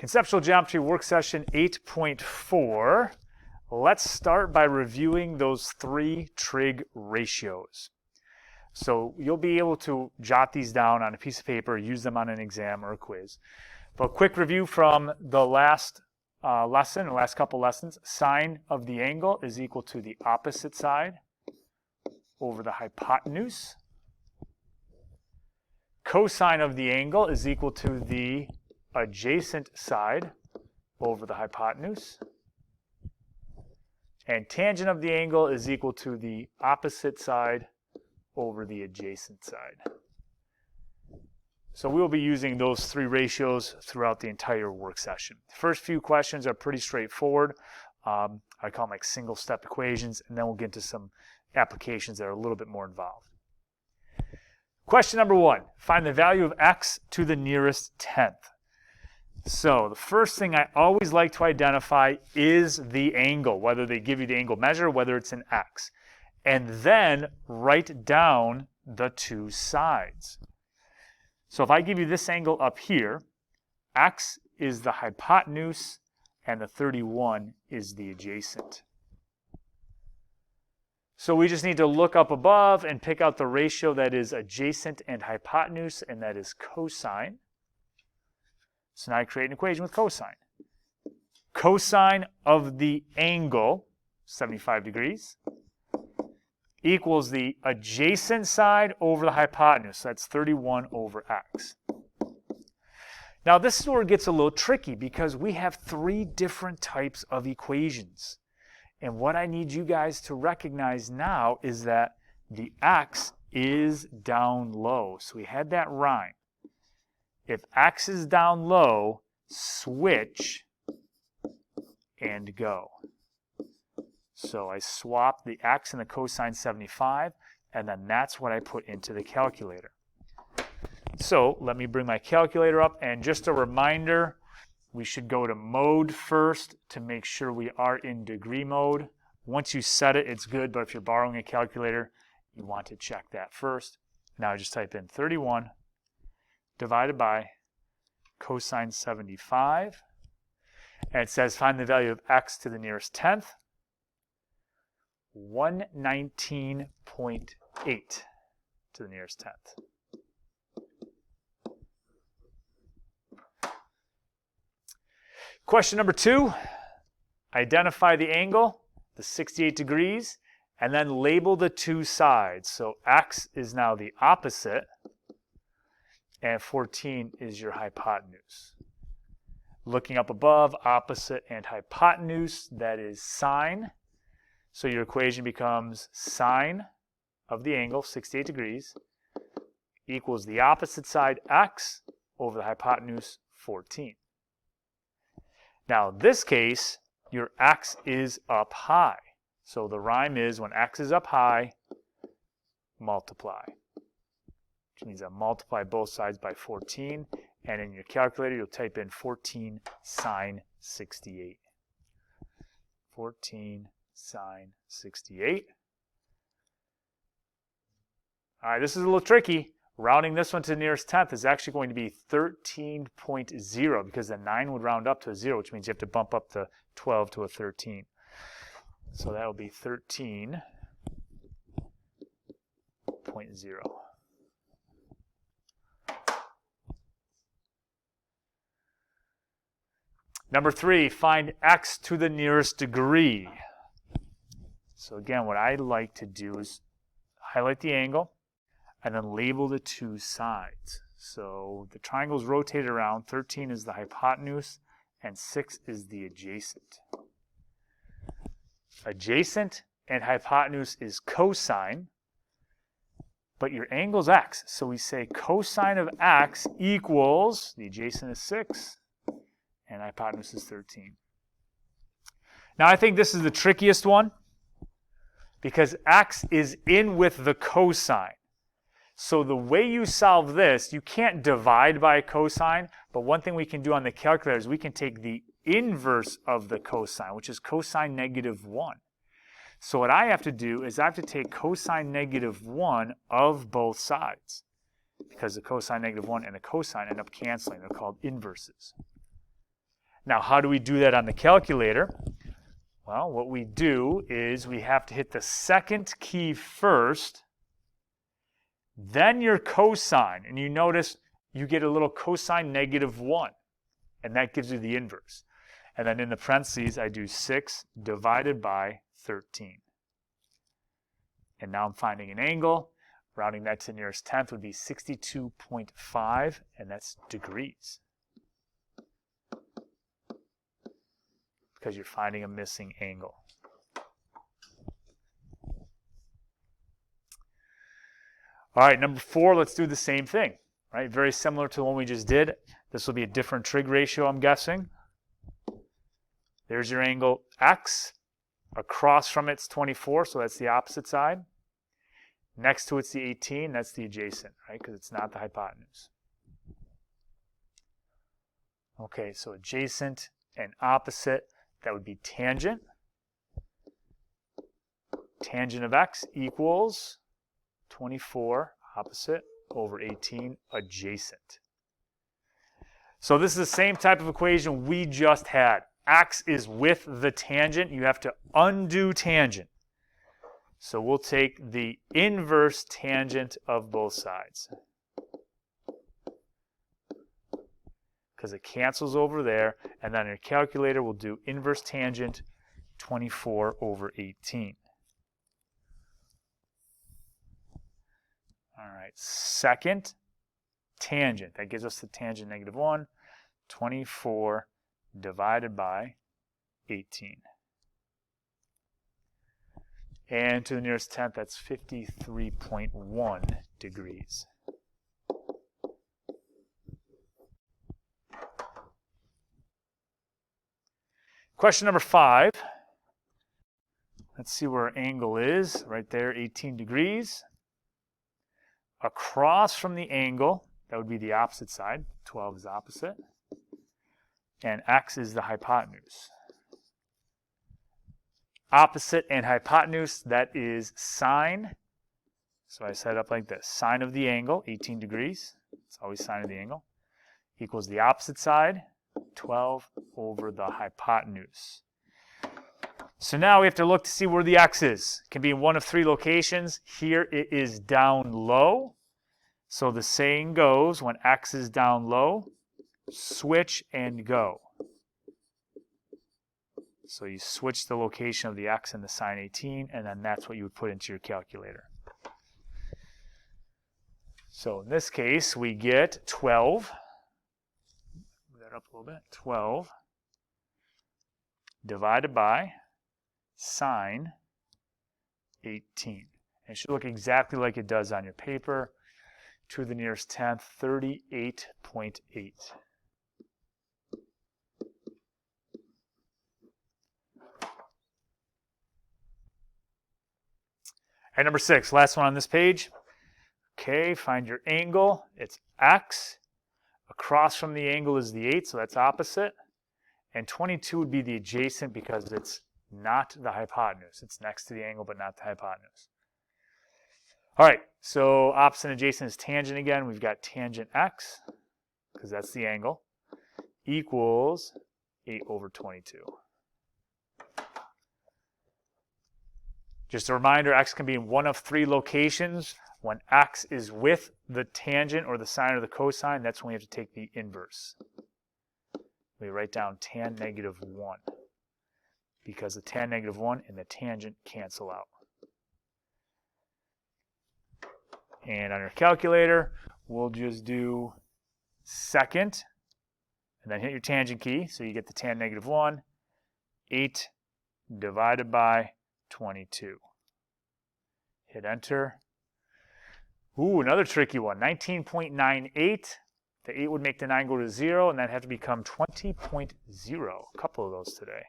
Conceptual Geometry Work Session 8.4. Let's start by reviewing those three trig ratios. So you'll be able to jot these down on a piece of paper, use them on an exam or a quiz. But quick review from the last lesson, the last couple lessons. Sine of the angle is equal to the opposite side over the hypotenuse. Cosine of the angle is equal to the adjacent side over the hypotenuse. And tangent of the angle is equal to the opposite side over the adjacent side. So we'll be using those three ratios throughout the entire work session. The first few questions are pretty straightforward. I call them like single step equations, and then we'll get into some applications that are a little bit more involved. Question number 1, find the value of x to the nearest tenth. So the first thing I always like to identify is the angle, whether they give you the angle measure, whether it's an x. And then write down the two sides. So if I give you this angle up here, x is the hypotenuse and the 31 is the adjacent. So we just need to look up above and pick out the ratio that is adjacent and hypotenuse, and that is cosine. So now I create an equation with cosine. Cosine of the angle, 75 degrees, equals the adjacent side over the hypotenuse. So that's 31 over x. Now this is where it gets a little tricky because we have three different types of equations. And what I need you guys to recognize now is that the x is down low. So we had that rhyme. If x is down low, switch and go. So I swap the x and the cosine 75, and then that's what I put into the calculator. So let me bring my calculator up, and just a reminder, we should go to mode first to make sure we are in degree mode. Once you set it, it's good, but if you're borrowing a calculator, you want to check that first. Now I just type in 31 divided by cosine 75, and it says find the value of x to the nearest tenth, 119.8 to the nearest tenth. Question number 2, identify the angle, the 68 degrees, and then label the two sides. So x is now the opposite, and 14 is your hypotenuse. Looking up above, opposite and hypotenuse, that is sine. So your equation becomes sine of the angle, 68 degrees, equals the opposite side, x, over the hypotenuse, 14. Now, in this case, your x is up high. So the rhyme is when x is up high, multiply. Which means I multiply both sides by 14. And in your calculator, you'll type in 14 sine 68. 14 sine 68. All right, this is a little tricky. Rounding this one to the nearest tenth is actually going to be 13.0 because the 9 would round up to a 0, which means you have to bump up the 12 to a 13. So that will be 13.0. Number 3, find x to the nearest degree. So again, what I like to do is highlight the angle and then label the two sides. So the triangle is rotated around. 13 is the hypotenuse and 6 is the adjacent. Adjacent and hypotenuse is cosine, but your angle is x. So we say cosine of x equals, the adjacent is 6, and hypotenuse is 13. Now I think this is the trickiest one because x is in with the cosine. So the way you solve this, you can't divide by a cosine, but one thing we can do on the calculator is we can take the inverse of the cosine, which is cosine negative 1. So what I have to do is I have to take cosine negative 1 of both sides, because the cosine negative 1 and the cosine end up canceling. They're called inverses. Now, how do we do that on the calculator? Well, what we do is we have to hit the second key first, then your cosine. And you notice you get a little cosine -1, and that gives you the inverse. And then in the parentheses, I do 6 divided by 13. And now I'm finding an angle. Rounding that to the nearest tenth would be 62.5, and that's degrees. Because you're finding a missing angle. All right, number 4, let's do the same thing. Right, very similar to the one we just did. This will be a different trig ratio, I'm guessing. There's your angle x. Across from it's 24, so that's the opposite side. Next to it's the 18, that's the adjacent, right? Because it's not the hypotenuse. Okay, so adjacent and opposite, that would be tangent. Tangent of x equals 24, opposite, over 18, adjacent. So this is the same type of equation we just had. X is with the tangent. You have to undo tangent. So we'll take the inverse tangent of both sides. Because it cancels over there. And then your calculator will do inverse tangent 24 over 18. All right, second tangent. That gives us the tangent -1. 24 divided by 18. And to the nearest tenth, that's 53.1 degrees. Question number 5. Let's see where our angle is. Right there, 18 degrees. Across from the angle, that would be the opposite side. 12 is opposite. And x is the hypotenuse. Opposite and hypotenuse, that is sine. So I set it up like this. Sine of the angle, 18 degrees. It's always sine of the angle. Equals the opposite side, 12 over the hypotenuse. So now we have to look to see where the x is. It can be in one of 3 locations. Here it is down low. So the saying goes, when x is down low, switch and go. So you switch the location of the x and the sine 18, and then that's what you would put into your calculator. So in this case, we get 12. Move that up a little bit. 12 divided by sine 18. And it should look exactly like it does on your paper. To the nearest tenth, 38.8. And number 6, last one on this page. Okay, find your angle. It's x. Across from the angle is the 8, so that's opposite. And 22 would be the adjacent because it's not the hypotenuse. It's next to the angle, but not the hypotenuse. All right, so opposite and adjacent is tangent again. We've got tangent x, because that's the angle, equals 8 over 22. Just a reminder, x can be in one of 3 locations. When x is with the tangent or the sine or the cosine, that's when we have to take the inverse. We write down tan -1 because the tan -1 and the tangent cancel out. And on your calculator, we'll just do second and then hit your tangent key. So you get the tan -1, 8 divided by 22. Hit enter. Ooh, another tricky one, 19.98. The 8 would make the 9 go to 0, and that'd have to become 20.0. A couple of those today.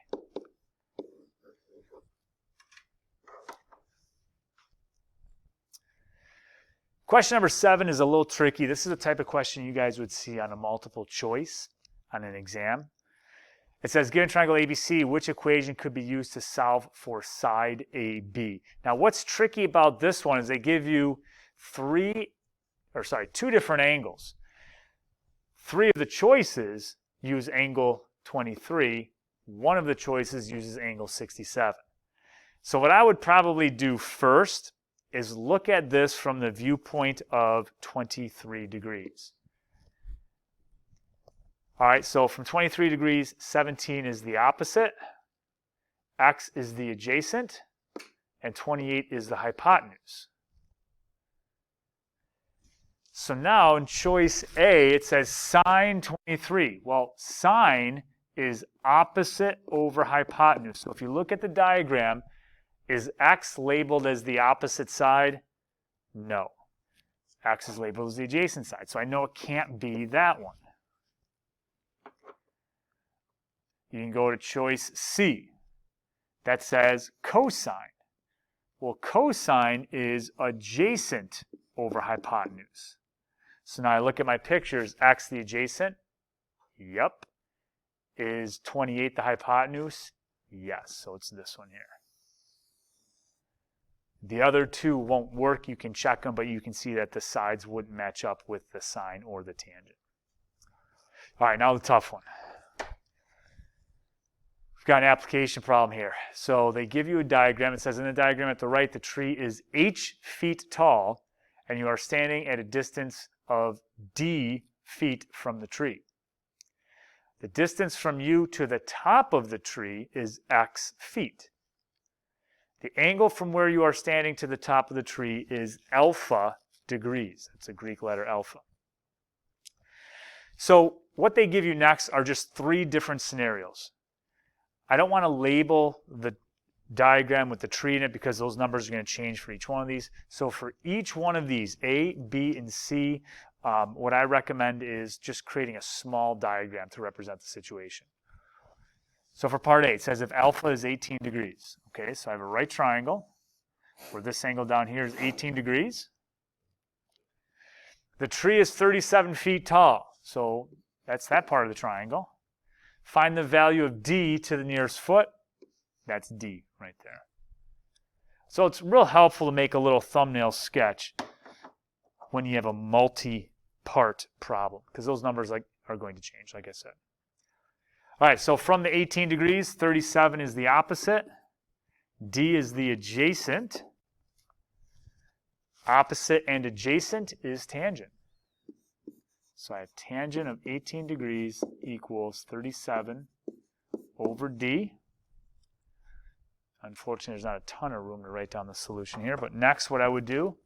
Question number 7 is a little tricky. This is the type of question you guys would see on a multiple choice on an exam. It says, given triangle ABC, which equation could be used to solve for side AB? Now, what's tricky about this one is they give you 2 different angles. 3 of the choices use angle 23, one of the choices uses angle 67. So what I would probably do first is look at this from the viewpoint of 23 degrees. All right, so from 23 degrees, 17 is the opposite, x is the adjacent, and 28 is the hypotenuse. So now in choice A, it says sine 23. Well, sine is opposite over hypotenuse. So if you look at the diagram, is x labeled as the opposite side? No. X is labeled as the adjacent side. So I know it can't be that one. You can go to choice C. That says cosine. Well, cosine is adjacent over hypotenuse. So now I look at my pictures, x the adjacent? Yep. Is 28 the hypotenuse? Yes, so it's this one here. The other two won't work. You can check them, but you can see that the sides wouldn't match up with the sine or the tangent. All right, now the tough one. We've got an application problem here. So they give you a diagram. It says in the diagram at the right, the tree is h feet tall, and you are standing at a distance of d feet from the tree. The distance from you to the top of the tree is x feet. The angle from where you are standing to the top of the tree is alpha degrees. It's a Greek letter alpha. So what they give you next are just 3 different scenarios. I don't want to label the diagram with the tree in it because those numbers are going to change for each one of these. So for each one of these, A, B, and C, what I recommend is just creating a small diagram to represent the situation. So for part A, it says if alpha is 18 degrees. Okay, so I have a right triangle where this angle down here is 18 degrees. The tree is 37 feet tall, so that's that part of the triangle. Find the value of D to the nearest foot. That's D right there. So it's real helpful to make a little thumbnail sketch when you have a multi-part problem, because those numbers are going to change, like I said. All right, so from the 18 degrees, 37 is the opposite. D is the adjacent. Opposite and adjacent is tangent. So I have tangent of 18 degrees equals 37 over D. Unfortunately, there's not a ton of room to write down the solution here. But next, what I would do,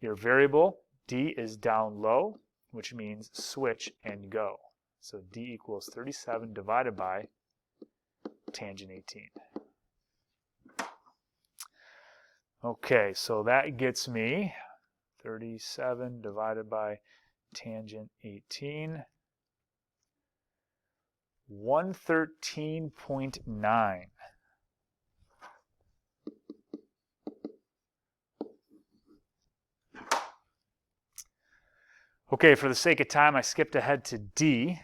your variable, D is down low, which means switch and go. So D equals 37 divided by tangent 18. Okay, so that gets me 37 divided by tangent 18, 113.9. Okay, for the sake of time, I skipped ahead to D.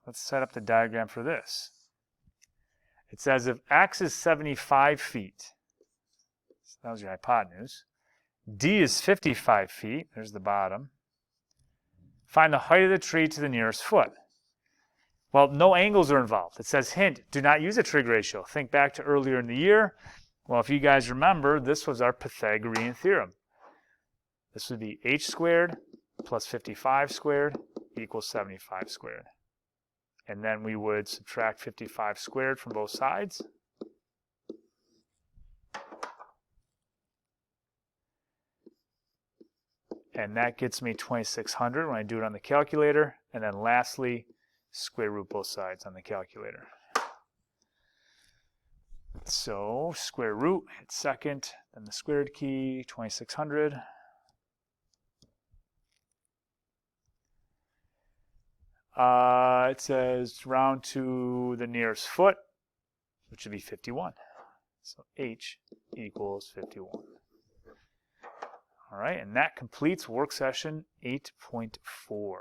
Let's set up the diagram for this. It says if x is 75 feet, so that was your hypotenuse, D is 55 feet, there's the bottom. Find the height of the tree to the nearest foot. Well, no angles are involved. It says, hint, do not use a trig ratio. Think back to earlier in the year. Well, if you guys remember, this was our Pythagorean theorem. This would be h squared plus 55 squared equals 75 squared. And then we would subtract 55 squared from both sides. And that gets me 2600 when I do it on the calculator. And then lastly, square root both sides on the calculator. So square root, hit second, then the squared key, 2600. It says round to the nearest foot, which would be 51. So h equals 51. All right, and that completes work session 8.4.